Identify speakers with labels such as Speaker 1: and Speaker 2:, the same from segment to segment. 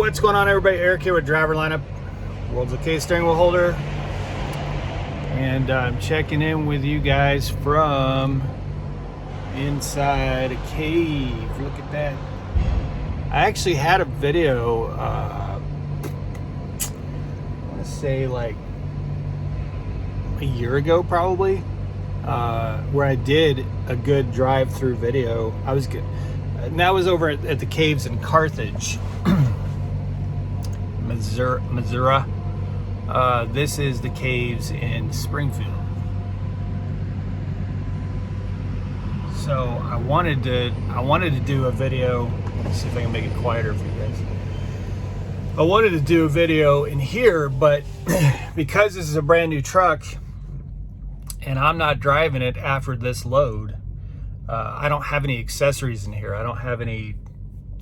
Speaker 1: What's going on, everybody? Eric here with Driver Lineup, world's okay steering wheel holder, and I'm checking in with you guys from inside a cave. Look at that. I actually had a video, I want to say like a year ago probably, where I did a good drive-through video. I was good. And that was over at the caves in Carthage, Missouri. This is the caves in Springfield. So I wanted to do a video. Let's see if I can make it quieter for you guys. I wanted to do a video in here, but because this is a brand new truck and I'm not driving it after this load, I don't have any accessories in here. I don't have any,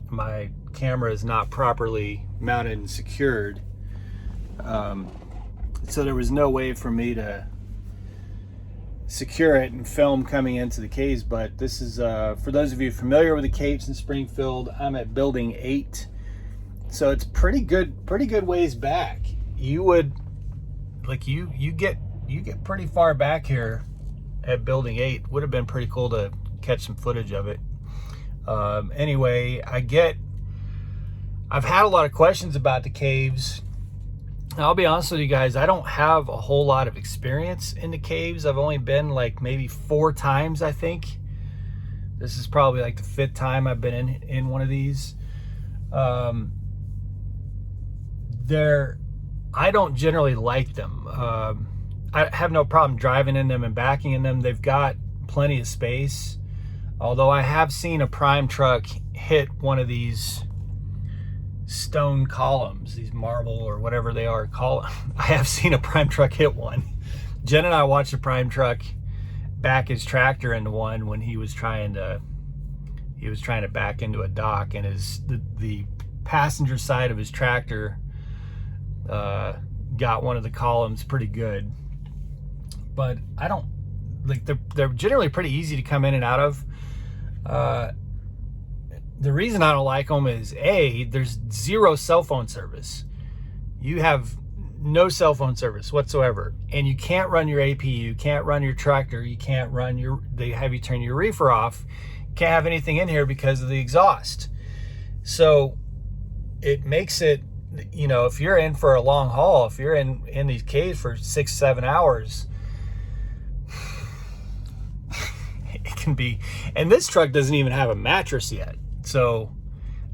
Speaker 1: my camera is not properly mounted and secured. So there was no way for me to secure it and film coming into the caves. But this is, for those of you familiar with the caves in Springfield, I'm at building 8. So it's pretty good ways back. You would, like you get pretty far back here at building 8. Would have been pretty cool to catch some footage of it. Anyway, I've had a lot of questions about the caves. I'll be honest with you guys, I don't have a whole lot of experience in the caves. I've only been like maybe 4 times, I think. This is probably like the 5th time I've been in one of these. I don't generally like them. I have no problem driving in them and backing in them. They've got plenty of space. Although I have seen a prime truck hit one of these stone columns, these marble or whatever they are, I have seen a prime truck hit one. Jen and I watched a prime truck back his tractor into one when he was trying to back into a dock, and the passenger side of his tractor got one of the columns pretty good. But I don't like, they're generally pretty easy to come in and out of. The reason I don't like them is there's 0 cell phone service. You have no cell phone service whatsoever, and you can't run your AP, you can't run your tractor, you can't run they have you turn your reefer off, can't have anything in here because of the exhaust. So it makes it, you know, if you're in for a long haul, if you're in these caves for 6-7 hours, it can be. And this truck doesn't even have a mattress yet, so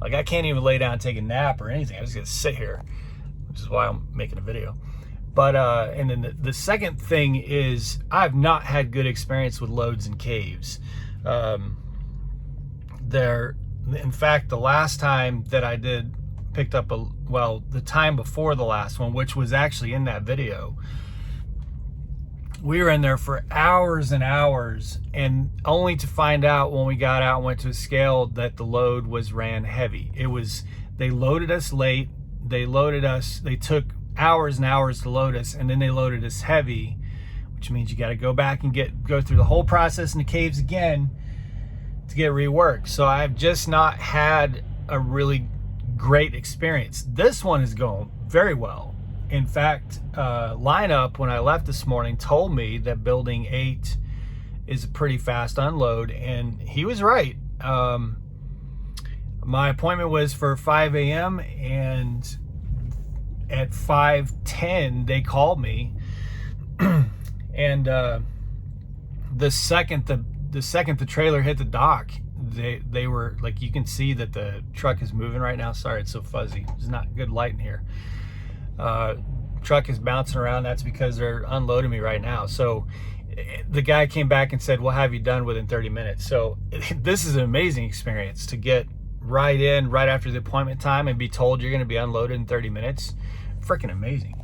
Speaker 1: like I can't even lay down and take a nap or anything. I'm just gonna sit here, which is why I'm making a video. But and then the second thing is, I've not had good experience with loads in caves. In fact, the last time that I picked up the time before the last one, which was actually in that video, we were in there for hours and hours, and only to find out when we got out and went to a scale that the load ran heavy. They loaded us late, they took hours and hours to load us, and then they loaded us heavy, which means you got to go back and go through the whole process in the caves again to get reworked. So I've just not had a really great experience. This one is going very well. In fact, Lineup, when I left this morning, told me that building 8 is a pretty fast unload, and he was right. My appointment was for 5 a.m. and at 5:10 they called me, and the second the trailer hit the dock, they were like, you can see that the truck is moving right now. Sorry, it's so fuzzy. There's not good light in here. Truck is bouncing around. That's because they're unloading me right now. So the guy came back and said, we'll have you done within 30 minutes. So this is an amazing experience to get right in right after the appointment time and be told you're going to be unloaded in 30 minutes. Freaking amazing.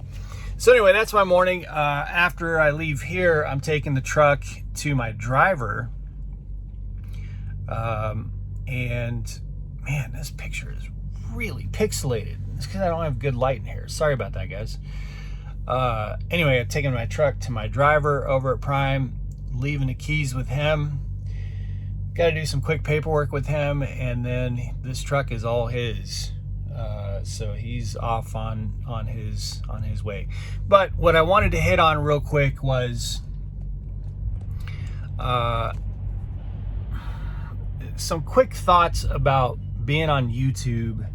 Speaker 1: So anyway, that's my morning. After I leave here, I'm taking the truck to my driver. And man, this picture is really pixelated. It's because I don't have good light in here. Sorry about that, guys. Anyway, I've taken my truck to my driver over at Prime, leaving the keys with him. Got to do some quick paperwork with him, and then this truck is all his. So he's off on his way. But what I wanted to hit on real quick was some quick thoughts about being on YouTube.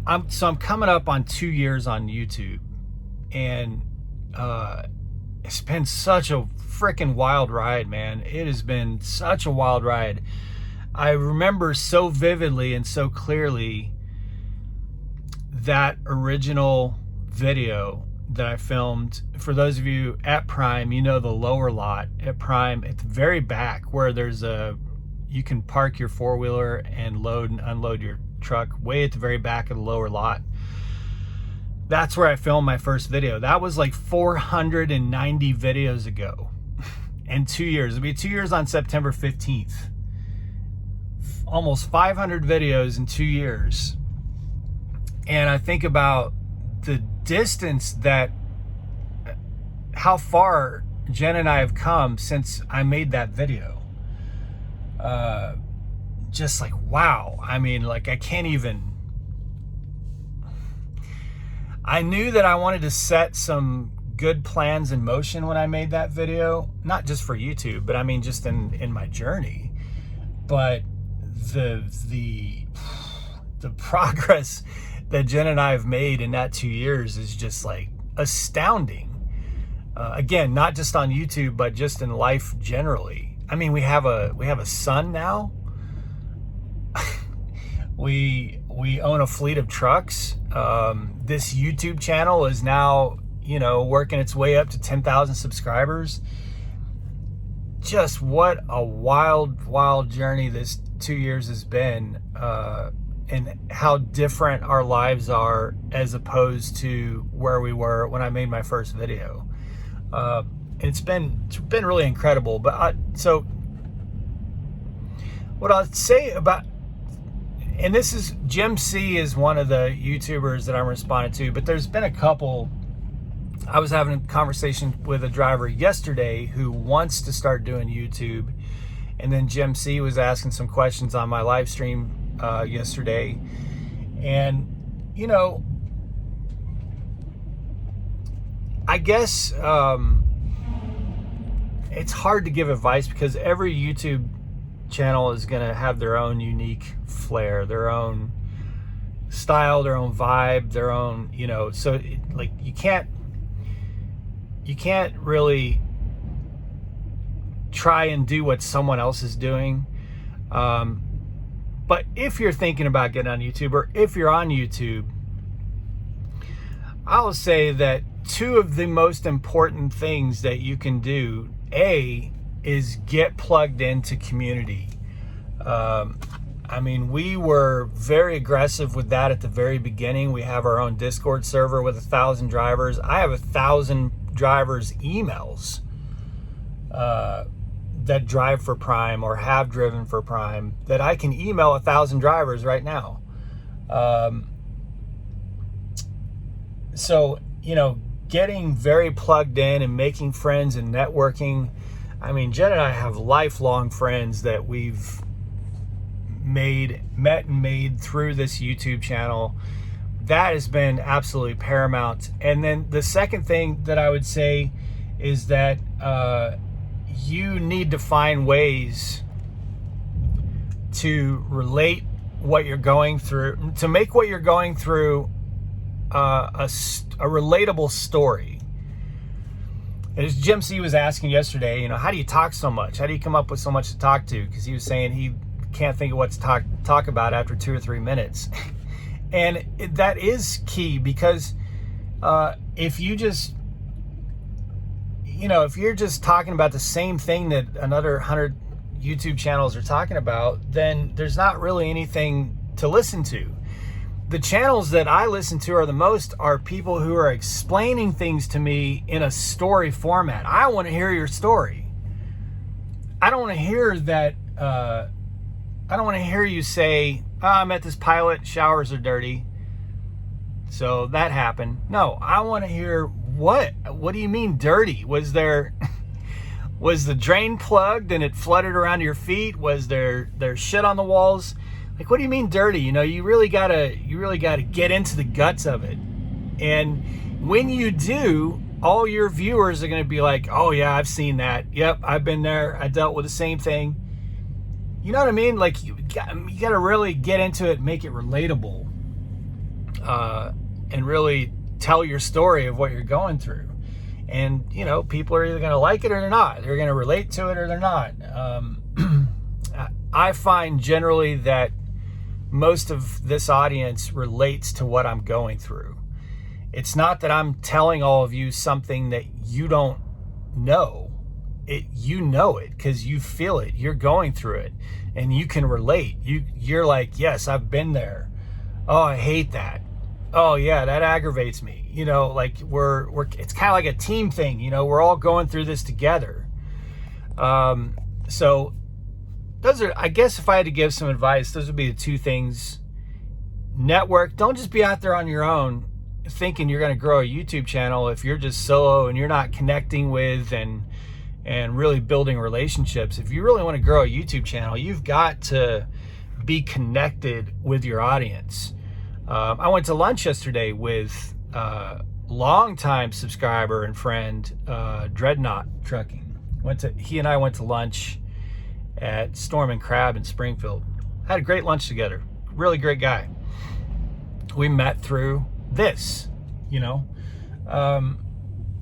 Speaker 1: I'm coming up on 2 years on YouTube, and it's been such a freaking wild ride, man. It has been such a wild ride. I remember so vividly and so clearly that original video that I filmed. For those of you at Prime, you know the lower lot at Prime at the very back where there's you can park your four-wheeler and load and unload your truck way at the very back of the lower lot. That's where I filmed my first video. That was like 490 videos ago. And 2 years. It'll be 2 years on September 15th. Almost 500 videos in 2 years. And I think about the distance how far Jen and I have come since I made that video. Just like, wow. I mean, like, I can't even. I knew that I wanted to set some good plans in motion when I made that video, not just for YouTube, but I mean just in my journey. But the progress that Jen and I have made in that 2 years is just like astounding. Again, not just on YouTube, but just in life generally. I mean, we have a son now. We own a fleet of trucks. This YouTube channel is now, working its way up to 10,000 subscribers. Just what a wild journey this 2 years has been, and how different our lives are as opposed to where we were when I made my first video. It's been really incredible. But so what I'll say about, and this is, Jim C is one of the YouTubers that I'm responding to, but there's been a couple. I was having a conversation with a driver yesterday who wants to start doing YouTube, and then Jim C was asking some questions on my live stream yesterday. And I guess it's hard to give advice because every YouTube channel is going to have their own unique flair, their own style, their own vibe, their own, so like you can't really try and do what someone else is doing. But if you're thinking about getting on YouTube, or if you're on YouTube, I'll say that two of the most important things that you can do, is get plugged into community. I mean, we were very aggressive with that at the very beginning. We have our own Discord server with 1,000 drivers. I have 1,000 drivers' emails that drive for Prime or have driven for Prime that I can email 1,000 drivers right now. So, getting very plugged in and making friends and networking. I mean, Jen and I have lifelong friends that we've met and made through this YouTube channel. That has been absolutely paramount. And then the second thing that I would say is that you need to find ways to relate what you're going through, to make what you're going through a relatable story. As Jim C was asking yesterday, how do you talk so much? How do you come up with so much to talk to? Because he was saying he can't think of what to talk about after 2 or 3 minutes. And that is key, because if you just, if you're just talking about the same thing that another 100 YouTube channels are talking about, then there's not really anything to listen to. The channels that I listen to are the most are people who are explaining things to me in a story format. I want to hear your story. I don't want to hear that. I don't want to hear you say, I met this pilot, showers are dirty, so that happened. No, I want to hear what do you mean dirty? Was the drain plugged and it flooded around your feet? Was there shit on the walls? Like, what do you mean dirty? You know, you really gotta get into the guts of it. And when you do, all your viewers are gonna be like, oh yeah, I've seen that. Yep, I've been there. I dealt with the same thing. You know what I mean? Like, you gotta really get into it, make it relatable, and really tell your story of what you're going through. And, you know, people are either going to like it or they're not. They're going to relate to it or they're not. I find generally that most of this audience relates to what I'm going through. It's not that I'm telling all of you something that you don't know. You know it because you feel it. You're going through it and you can relate. You're like, yes, I've been there. Oh, I hate that. Oh yeah, that aggravates me. You know, like it's kind of like a team thing. You know, we're all going through this together. So those are, I guess if I had to give some advice, those would be the two things. Network. Don't just be out there on your own thinking you're going to grow a YouTube channel if you're just solo and you're not connecting with and really building relationships. If you really want to grow a YouTube channel, you've got to be connected with your audience. I went to lunch yesterday with longtime subscriber and friend, Dreadnought Trucking. He and I went to lunch at Storm and Crab in Springfield. Had a great lunch together. Really great guy. We met through this, you know.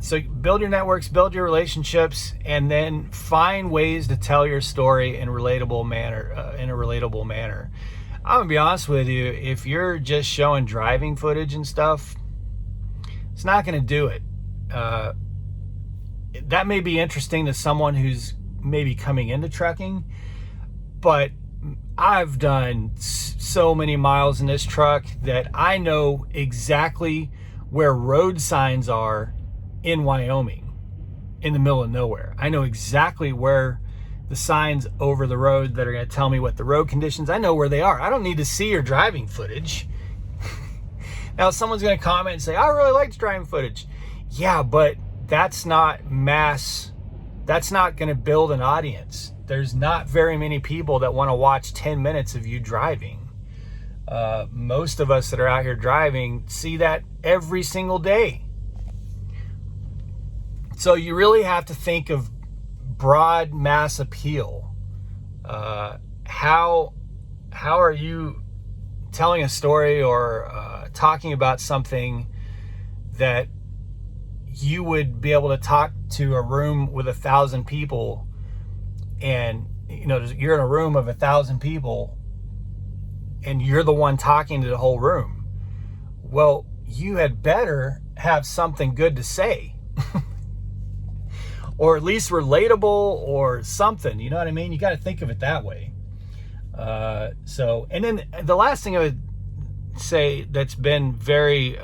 Speaker 1: So build your networks, build your relationships, and then find ways to tell your story in a relatable manner. I'm gonna be honest with you, if you're just showing driving footage and stuff, it's not gonna do it. That may be interesting to someone who's maybe coming into trucking, but I've done so many miles in this truck that I know exactly where road signs are in Wyoming, in the middle of nowhere. I know exactly where the signs over the road that are going to tell me what the road conditions, I know where they are. I don't need to see your driving footage. Now, someone's going to comment and say, I really liked driving footage. Yeah, but that's not mass. That's not going to build an audience. There's not very many people that want to watch 10 minutes of you driving. Most of us that are out here driving see that every single day. So you really have to think of broad mass appeal. How are you telling a story or talking about something that you would be able to talk to a room with 1,000 people, and you know you're in a room of 1,000 people and you're the one talking to the whole room? Well, you had better have something good to say. Or at least relatable or something, you know what I mean? You got to think of it that way. And then the last thing I would say that's been very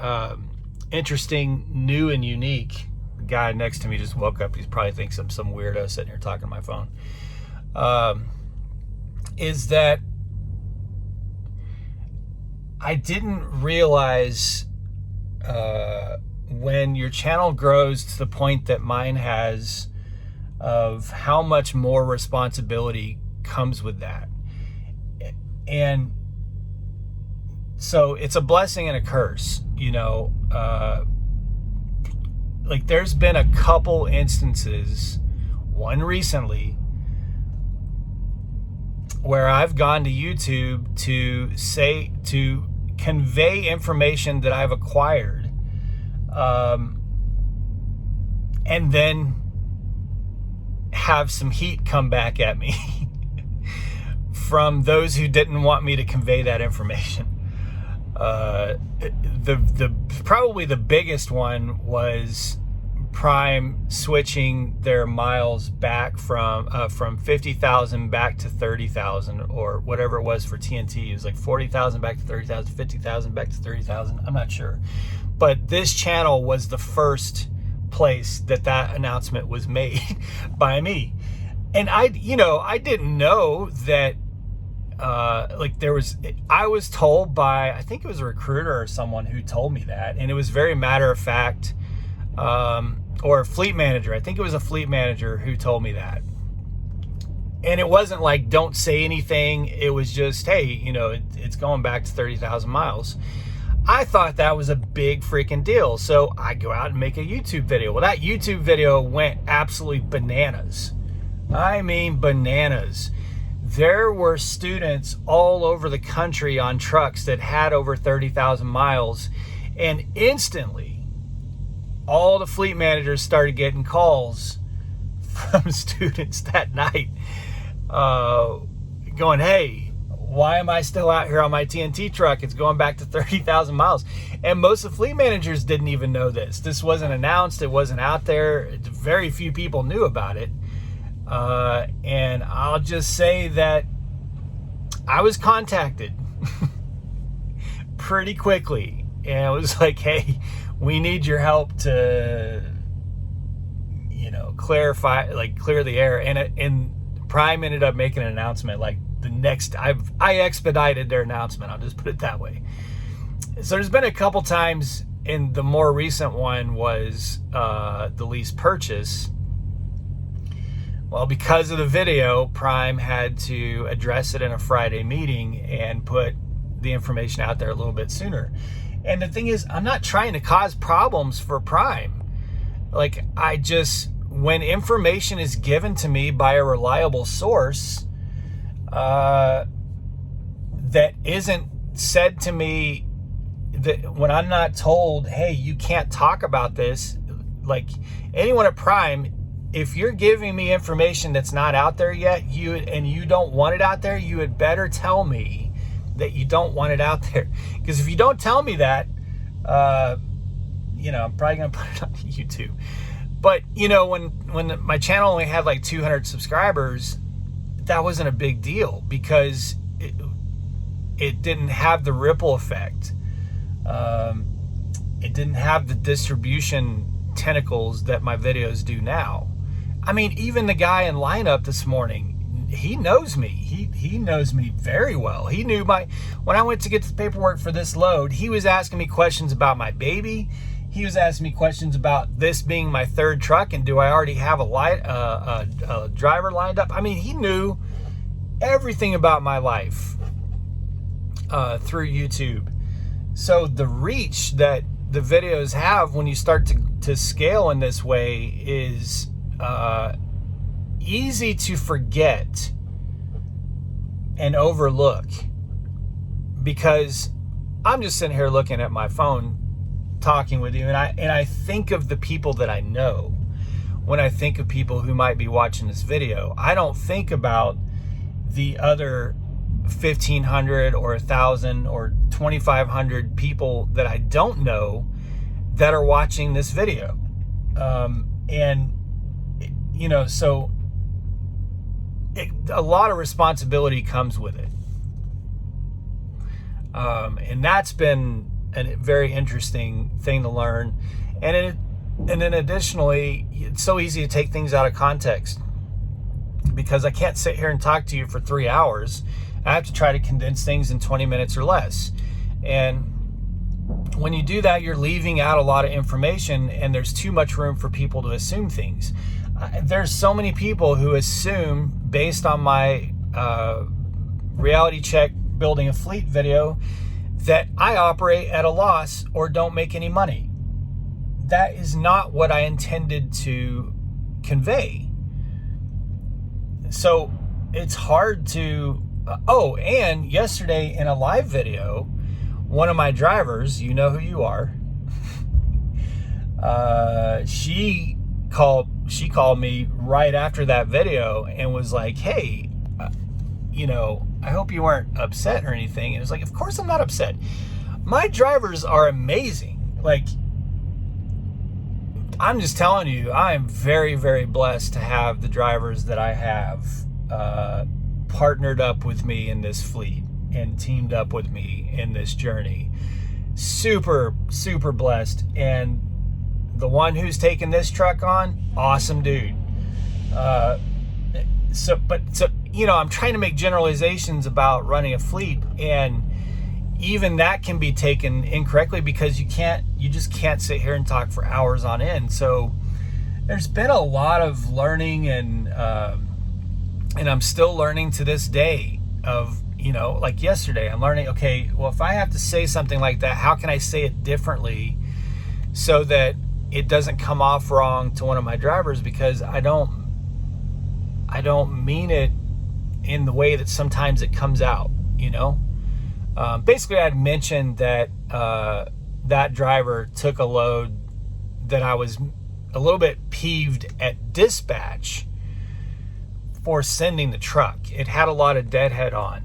Speaker 1: interesting, new, and unique. The guy next to me just woke up. He probably thinks I'm some weirdo sitting here talking on my phone. Is that I didn't realize when your channel grows to the point that mine has, of how much more responsibility comes with that. And so it's a blessing and a curse, you know. Like there's been a couple instances, one recently, where I've gone to YouTube to convey information that I've acquired, and then have some heat come back at me from those who didn't want me to convey that information. Probably the biggest one was Prime switching their miles back from 50,000 back to 30,000, or whatever it was for TNT. It was like 40,000 back to 30,000, 50,000 back to 30,000. I'm not sure. But this channel was the first place that announcement was made by me. And I didn't know that, I was told by, I think it was a recruiter or someone who told me that, and it was very matter of fact, or a fleet manager. I think it was a fleet manager who told me that. And it wasn't like, don't say anything. It was just, hey, you know, it's going back to 30,000 miles. I thought that was a big freaking deal. So I go out and make a YouTube video. Well, that YouTube video went absolutely bananas. I mean, bananas. There were students all over the country on trucks that had over 30,000 miles. And instantly, all the fleet managers started getting calls from students that night. Going, hey, why am I still out here on my TNT truck? It's going back to 30,000 miles. And most of the fleet managers didn't even know this. This wasn't announced. It wasn't out there. Very few people knew about it. And I'll just say that I was contacted pretty quickly. And it was like, hey, we need your help to, you know, clarify, like clear the air. And Prime ended up making an announcement like the next, I expedited their announcement. I'll just put it that way. So there's been a couple times, and the more recent one was the lease purchase. Well, because of the video, Prime had to address it in a Friday meeting and put the information out there a little bit sooner. And the thing is, I'm not trying to cause problems for Prime. Like, when information is given to me by a reliable source that isn't said to me, that when I'm not told, hey, you can't talk about this, like anyone at Prime, if you're giving me information that's not out there yet, and you don't want it out there, you had better tell me that you don't want it out there. Because if you don't tell me that, you know, I'm probably going to put it on YouTube. But, you know, when my channel only had like 200 subscribers, that wasn't a big deal because it didn't have the ripple effect. It didn't have the distribution tentacles that my videos do now. I mean, even the guy in lineup this morning, he knows me. He knows me very well. He knew when I went to get the paperwork for this load, he was asking me questions about my baby. He was asking me questions about this being my third truck and do I already have a driver lined up. I mean, he knew everything about my life through YouTube. So the reach that the videos have when you start to scale in this way is easy to forget and overlook, because I'm just sitting here looking at my phone talking with you, and I think of the people that I know. When I think of people who might be watching this video, I don't think about the other 1,500 or 1,000 or 2,500 people that I don't know that are watching this video. And you know, so a lot of responsibility comes with it. And that's been a very interesting thing to learn. And then additionally, it's so easy to take things out of context, because I can't sit here and talk to you for 3 hours. I have to try to condense things in 20 minutes or less. And when you do that, you're leaving out a lot of information, and there's too much room for people to assume things. There's so many people who assume, based on my reality check building a fleet video, that I operate at a loss or don't make any money. That is not what I intended to convey. So it's hard to, and yesterday in a live video, one of my drivers, you know who you are, she called me right after that video and was like, hey, you know, I hope you weren't upset or anything. And it was like, of course I'm not upset. My drivers are amazing. Like, I'm just telling you, I am very, very blessed to have the drivers that I have partnered up with me in this fleet and teamed up with me in this journey. Super, super blessed. And the one who's taking this truck on, awesome dude. So you know, I'm trying to make generalizations about running a fleet, and even that can be taken incorrectly, because you just can't sit here and talk for hours on end. So there's been a lot of learning and And I'm still learning to this day of, you know, like yesterday, I'm learning, okay, well, if I have to say something like that, how can I say it differently so that it doesn't come off wrong to one of my drivers? Because I don't mean it in the way that sometimes it comes out, you know? Basically, I'd mentioned that that driver took a load that I was a little bit peeved at dispatch for sending the truck. It had a lot of deadhead on.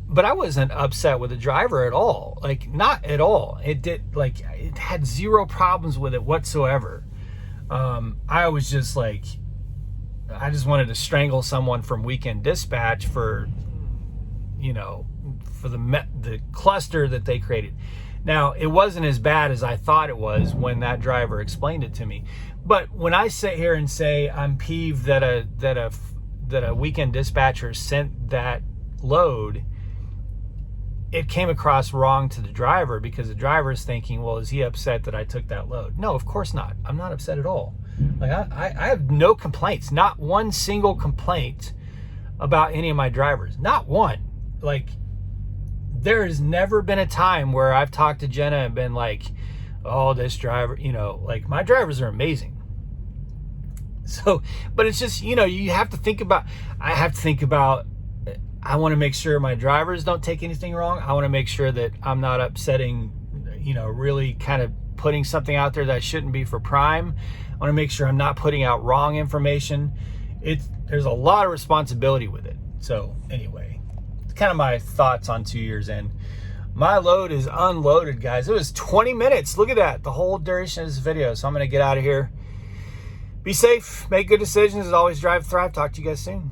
Speaker 1: But I wasn't upset with the driver at all. Like, not at all. It had zero problems with it whatsoever. I was just like, I just wanted to strangle someone from weekend dispatch for, you know, for the cluster that they created. Now, it wasn't as bad as I thought it was when that driver explained it to me. But when I sit here and say I'm peeved that a weekend dispatcher sent that load, it came across wrong to the driver, because the driver is thinking, well, is he upset that I took that load? No, of course not. I'm not upset at all. Like, I have no complaints, not one single complaint about any of my drivers, not one. Like, there has never been a time where I've talked to Jenna and been like, oh, this driver, you know, like, my drivers are amazing. So, but it's just, you know, you have to think about, I want to make sure my drivers don't take anything wrong. I want to make sure that I'm not upsetting, you know, really kind of putting something out there that shouldn't be for Prime. I want to make sure I'm not putting out wrong information. There's a lot of responsibility with it. So anyway, it's kind of my thoughts on 2 years in. My load is unloaded, guys. It was 20 minutes. Look at that, the whole duration of this video. So I'm going to get out of here. Be safe, make good decisions, as always, drive, thrive. Talk to you guys soon.